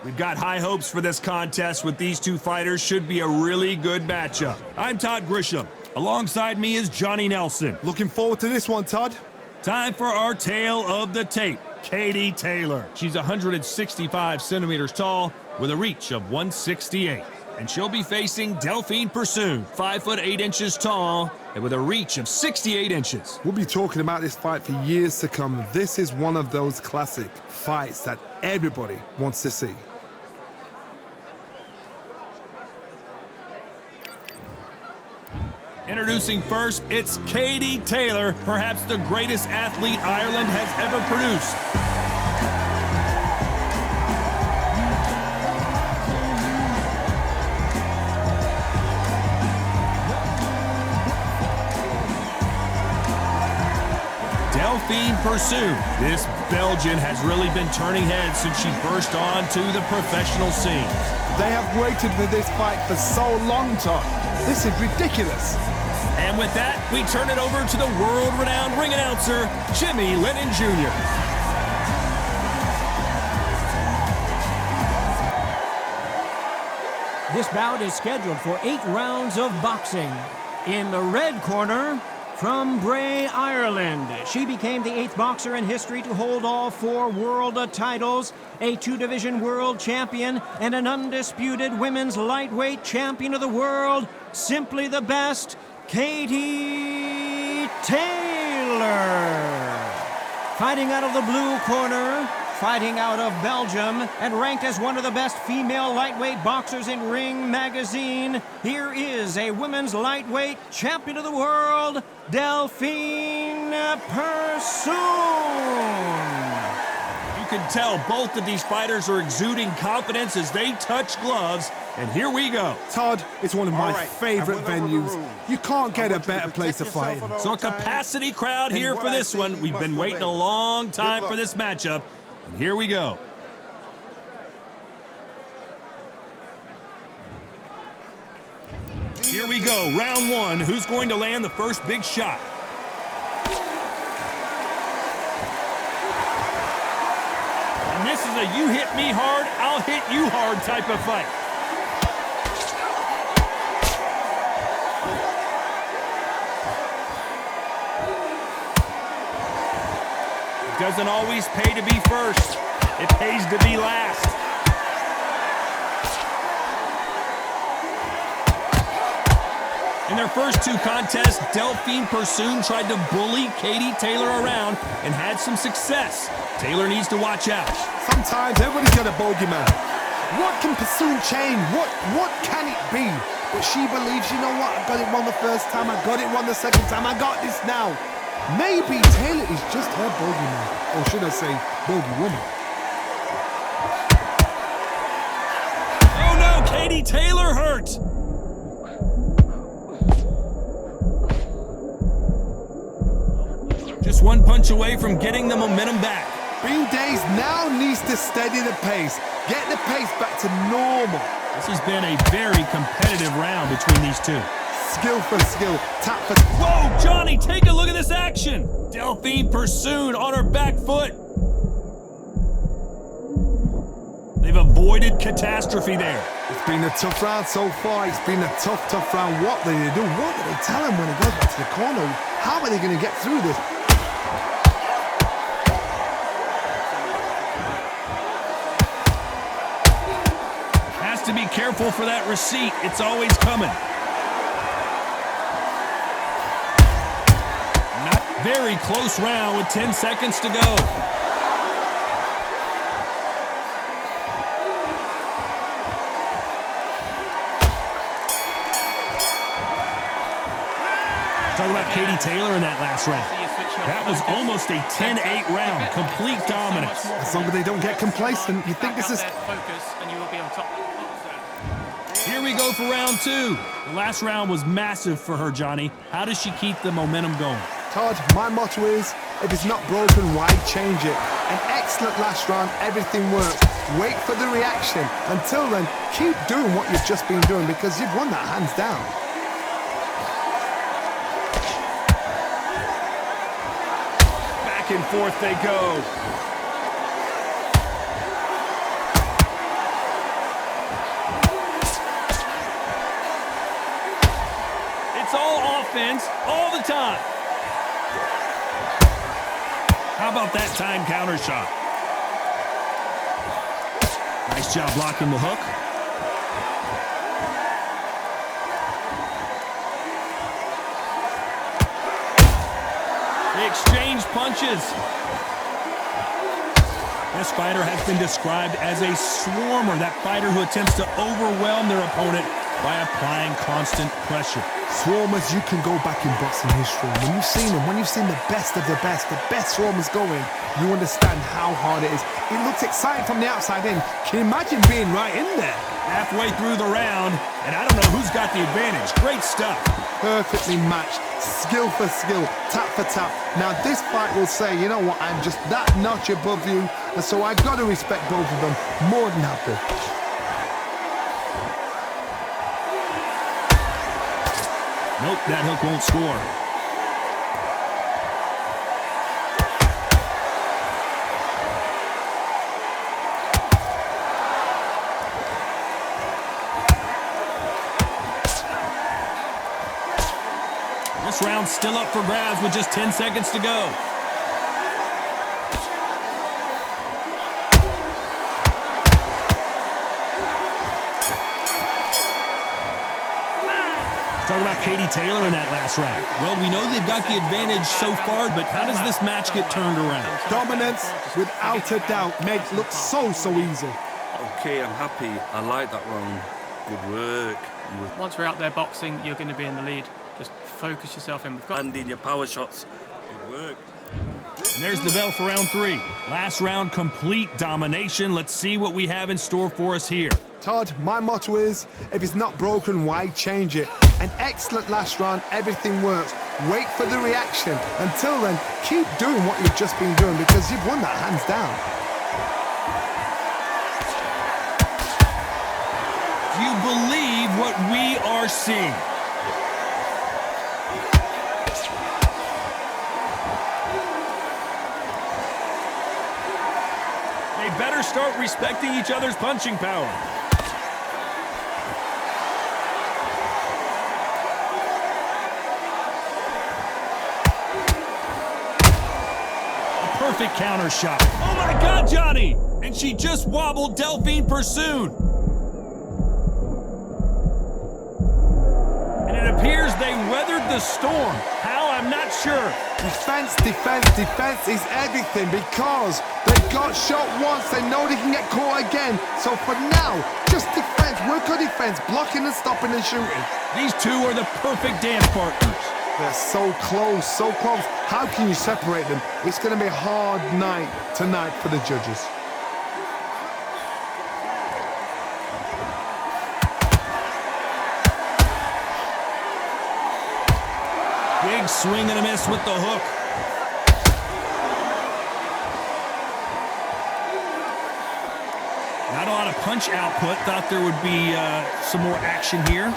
We've got high hopes for this contest with these two fighters. Should be a really good matchup. I'm Todd Grisham. Alongside me is Johnny Nelson. Looking forward to this one, Todd. Time for our tale of the tape. Katie Taylor. She's 165 centimeters tall with a reach of 168. And she'll be facing Delphine Persoon, 5 foot 8 inches tall and with a reach of 68 inches. We'll be talking about this fight for years to come. This is one of those classic fights that everybody wants to see. Introducing first, it's Katie Taylor, perhaps the greatest athlete Ireland has ever produced. Delphine Persoon. This Belgian has really been turning heads since she burst onto the professional scene. They have waited for this fight for so long, Todd. This is ridiculous. And with that, we turn it over to the world-renowned ring announcer, Jimmy Lennon Jr. This bout is scheduled for 8 rounds of boxing. In the red corner, from Bray, Ireland, she became the 8th boxer in history to hold all 4 world titles, a 2-division world champion, and an undisputed women's lightweight champion of the world. Simply the best, Katie Taylor. Fighting out of the blue corner, fighting out of Belgium, and ranked as one of the best female lightweight boxers in Ring Magazine, here is a women's lightweight champion of the world, Delphine Persoon. You can tell both of these fighters are exuding confidence as they touch gloves, and here we go. Todd, it's one of my favorite venues. You can't get a better place to fight in. So a capacity crowd here for this one. We've been waiting a long time for this matchup, and here we go. Here we go, round 1. Who's going to land the first big shot? And this is a you hit me hard, I'll hit you hard type of fight. It doesn't always pay to be first. It pays to be last. In their first 2 contests, Delphine Persoon tried to bully Katie Taylor around and had some success. Taylor needs to watch out. Sometimes everybody's got a bogeyman. What can Persoon change? What can it be? But she believes, you know what, I got it wrong the first time, I got it wrong the second time, I got this now. Maybe Taylor is just her bogeyman. Or should I say, bogey woman. Oh no, Katie Taylor hurt! Just 1 punch away from getting the momentum back. Bean Days now needs to steady the pace. Get the pace back to normal. This has been a very competitive round between these two. Skill for skill, tap for... Whoa, Johnny, take a look at this action. Delphine Persoon on her back foot. They've avoided catastrophe there. It's been a tough round so far. It's been a tough round. What do they do? What do they tell him when he goes back to the corner? How are they going to get through this? Has to be careful for that receipt. It's always coming. Not very close round with 10 seconds to go. Talk about Katie Taylor in that last round. That was almost a 10-8 round, complete dominance. As long as they don't get complacent, you think this is... Here we go for round 2. The last round was massive for her, Johnny. How does she keep the momentum going? Todd, my motto is, if it's not broken, why change it? An excellent last round, everything worked. Wait for the reaction. Until then, keep doing what you've just been doing because you've won that hands down. Back and forth they go. offense all the time. How about that time counter shot? Nice job blocking the hook. They exchange punches. This fighter has been described as a swarmer, that fighter who attempts to overwhelm their opponent by applying constant pressure. Swarmers, you can go back in boxing history. When you've seen them, when you've seen the best of the best swarmers going, you understand how hard it is. It looks exciting from the outside in. Can you imagine being right in there? Halfway through the round, and I don't know who's got the advantage. Great stuff. Perfectly matched, skill for skill, tap for tap. Now this fight will say, you know what, I'm just that notch above you, and so I've got to respect both of them more than happy. Nope, that hook won't score. This round's still up for grabs with just 10 seconds to go. Talk about Katie Taylor in that last round. Well, we know they've got the advantage so far, but how does this match get turned around? Dominance, without a doubt, makes it look so easy. Okay, I'm happy. I like that round. Good work. Once we're out there boxing, you're going to be in the lead. Just focus yourself in. We've got And in your power shots. Good work. And there's the bell for round 3. Last round, complete domination. Let's see what we have in store for us here. Todd, my motto is, if it's not broken, why change it? An excellent last round, everything works. Wait for the reaction. Until then, keep doing what you've just been doing because you've won that hands down. Do you believe what we are seeing? They better start respecting each other's punching power. Perfect counter shot. Oh my God, Johnny! And she just wobbled Delphine Persoon. And it appears they weathered the storm. How? I'm not sure. Defense, defense, defense is everything because they got shot once. They know they can get caught again. So for now, just defense. Work on defense, blocking and stopping and shooting. These two are the perfect dance partners. They're so close, so close. How can you separate them? It's going to be a hard night tonight for the judges. Big swing and a miss with the hook. Not a lot of punch output. Thought there would be some more action here.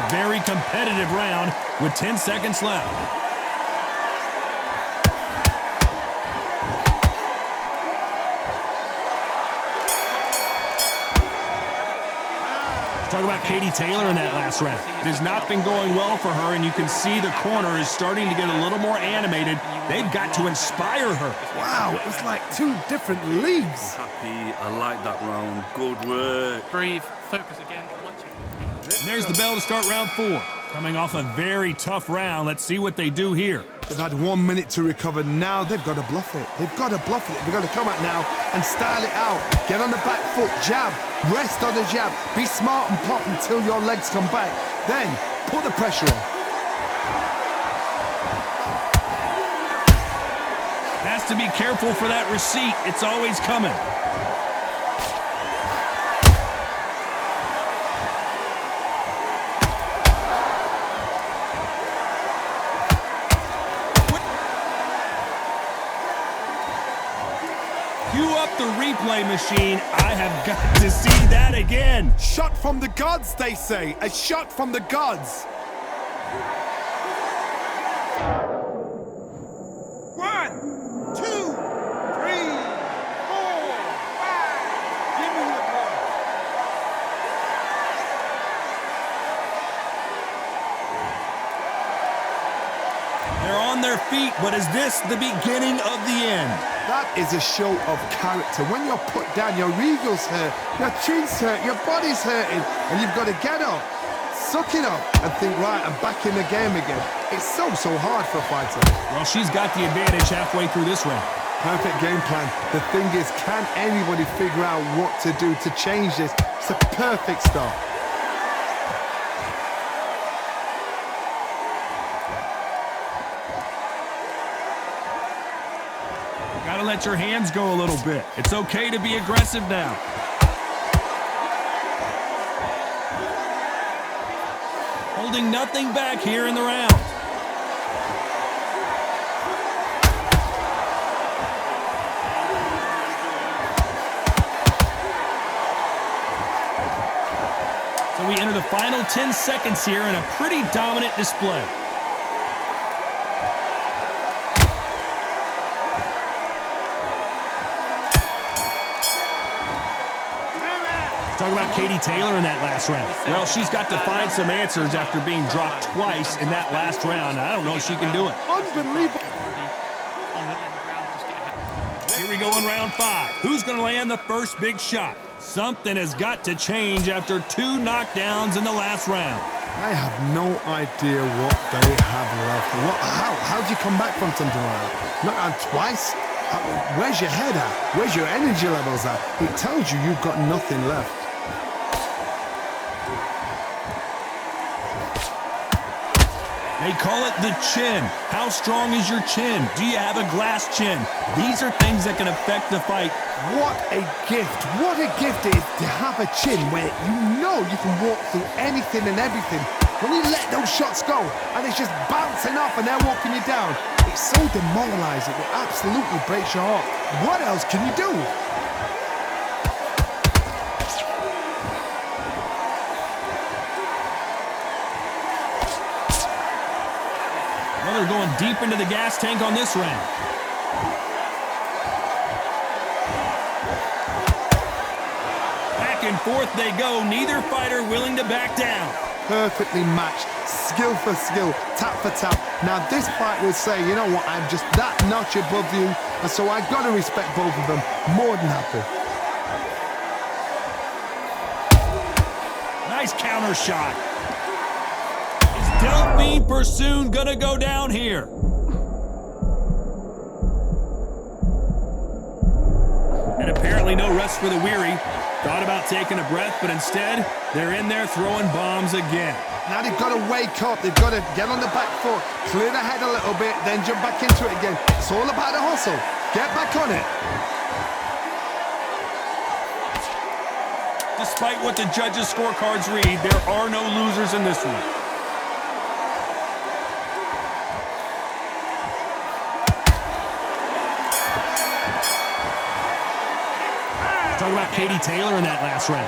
Very competitive round with 10 seconds left. Let's talk about Katie Taylor in that last round. It has not been going well for her, and you can see the corner is starting to get a little more animated. They've got to inspire her. Wow, it's like two different leagues. Happy. I like that round. Good work. breathe, focus again. And there's the bell to start round 4. Coming off a very tough round. Let's see what they do here. They've had 1 minute to recover. Now they've got to bluff it. They've got to bluff it. They've got to come out now and style it out. Get on the back foot, jab, rest on the jab. Be smart and pop until your legs come back. Then put the pressure on. Has to be careful for that receipt. It's always coming. Cue up the replay machine. I have got to see that again. Shot from the gods, they say. A shot from the gods. One, two, their feet, but is this the beginning of the end? That is a show of character. When you're put down, your ego's hurt, your chin's hurt, your body's hurting, and you've got to get up, suck it up, and think, right, I'm back in the game again. It's so hard for a fighter. Well, she's got the advantage halfway through this round. Perfect game plan. The thing is, can anybody figure out what to do to change this? It's a perfect start. Gotta let your hands go a little bit. It's okay to be aggressive now. Holding nothing back here in the round. So we enter the final 10 seconds here in a pretty dominant display. Talk about Katie Taylor in that last round. Well, she's got to find some answers after being dropped twice in that last round. I don't know if she can do it. Unbelievable. Here we go in round 5. Who's going to land the first big shot? Something has got to change after 2 knockdowns in the last round. I have no idea what they have left. How do you come back from something like that? Knocked out twice? Where's your head at? Where's your energy levels at? It tells you you've got nothing left. They call it the chin. How strong is your chin? Do you have a glass chin? These are things that can affect the fight. What a gift. What a gift it is to have a chin where you know you can walk through anything and everything. When you let those shots go and it's just bouncing off and they're walking you down, it's so demoralizing. It absolutely breaks your heart. What else can you do? Well, they're going deep into the gas tank on this round. Back and forth they go, neither fighter willing to back down. Perfectly matched, skill for skill, tap for tap. Now this fight will say, you know what, I'm just that notch above you, and so I've got to respect both of them. More than happy. Nice counter shot. Is Delphine Persoon gonna go down here? And apparently no rest for the weary. Thought about taking a breath, but instead, they're in there throwing bombs again. Now they've got to wake up, they've got to get on the back foot, clear the head a little bit, then jump back into it again. It's all about the hustle. Get back on it. Despite what the judges' scorecards read, there are no losers in this one. Talk about Katie Taylor in that last round.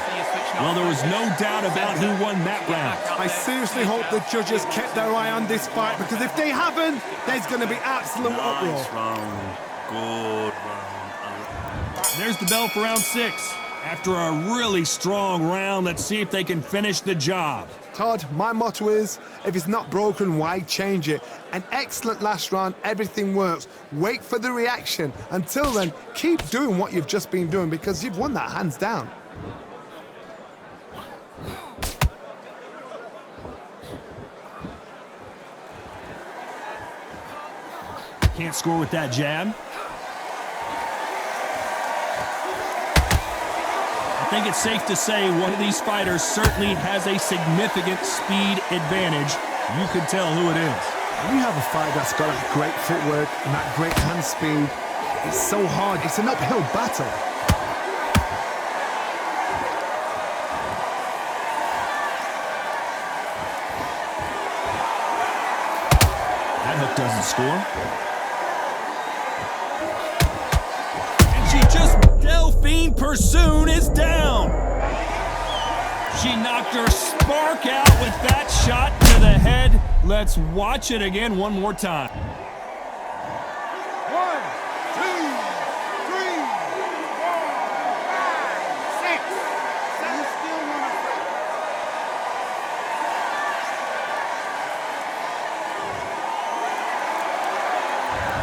Well, there was no doubt about who won that round. I seriously hope the judges kept their eye on this fight, because if they haven't, there's going to be absolute uproar. Nice round. Good round. There's the bell for round 6. After a really strong round, let's see if they can finish the job. Todd, my motto is, if it's not broken, why change it? An excellent last round, everything works. Wait for the reaction. Until then, keep doing what you've just been doing, because you've won that hands down. Can't score with that jab. I think it's safe to say one of these fighters certainly has a significant speed advantage. You can tell who it is. When you have a fighter that's got that great footwork and that great hand speed, it's so hard. It's an uphill battle. That hook doesn't score. Delphine Persoon is down. She knocked her spark out with that shot to the head. Let's watch it again one more time. 1, 2, 3, 4, 5, 6.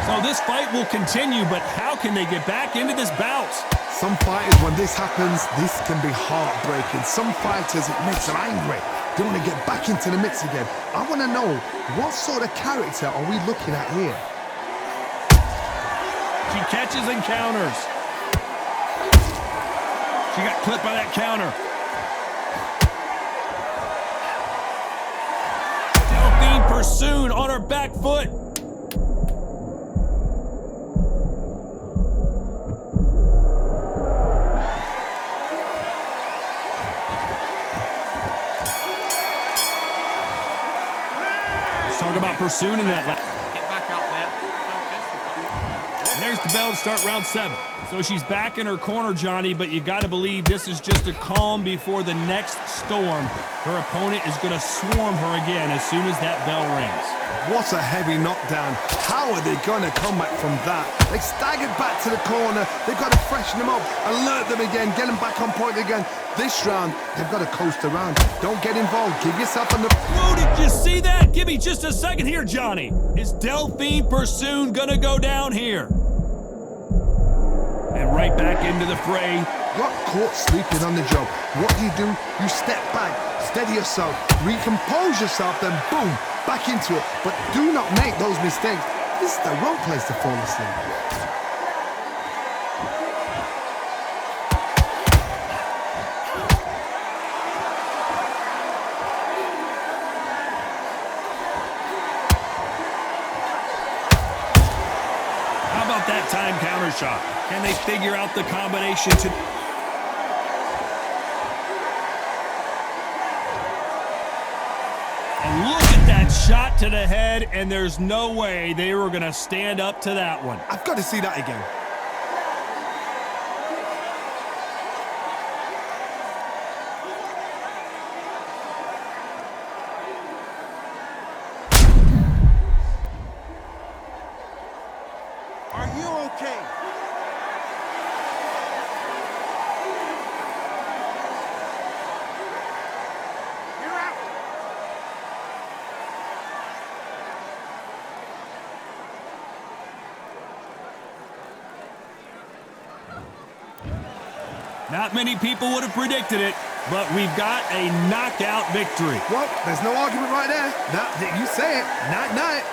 So this fight will continue, but how can they get back into this bout? Some fighters, when this happens, this can be heartbreaking. Some fighters, it makes them angry. They want to get back into the mix again. I want to know, what sort of character are we looking at here? She catches and counters. She got clipped by that counter. Delphine Persoon on her back foot. Let's talk about Persoon in that last. Get back up there. Focus. There's the bell to start round 7. So she's back in her corner, Johnny, but you got to believe this is just a calm before the next storm. Her opponent is going to swarm her again as soon as that bell rings. What a heavy knockdown. How are they going to come back from that? They staggered back to the corner. They've got to freshen them up, alert them again, get them back on point again. This round, they've got to coast around. Don't get involved. Give yourself on the... Whoa, did you see that? Give me just a second here, Johnny. Is Delphine Persoon going to go down here? And right back into the fray. Got caught sleeping on the job. What do? You step back, steady yourself, recompose yourself, then boom, back into it. But do not make those mistakes. This is the wrong place to fall asleep. How about that time counter shot? Can they figure out the combination to... And look at that shot to the head, and there's no way they were going to stand up to that one. I've got to see that again. Are you okay? You're out. Not many people would have predicted it, but we've got a knockout victory. Well, there's no argument right there. You say it. Night-night.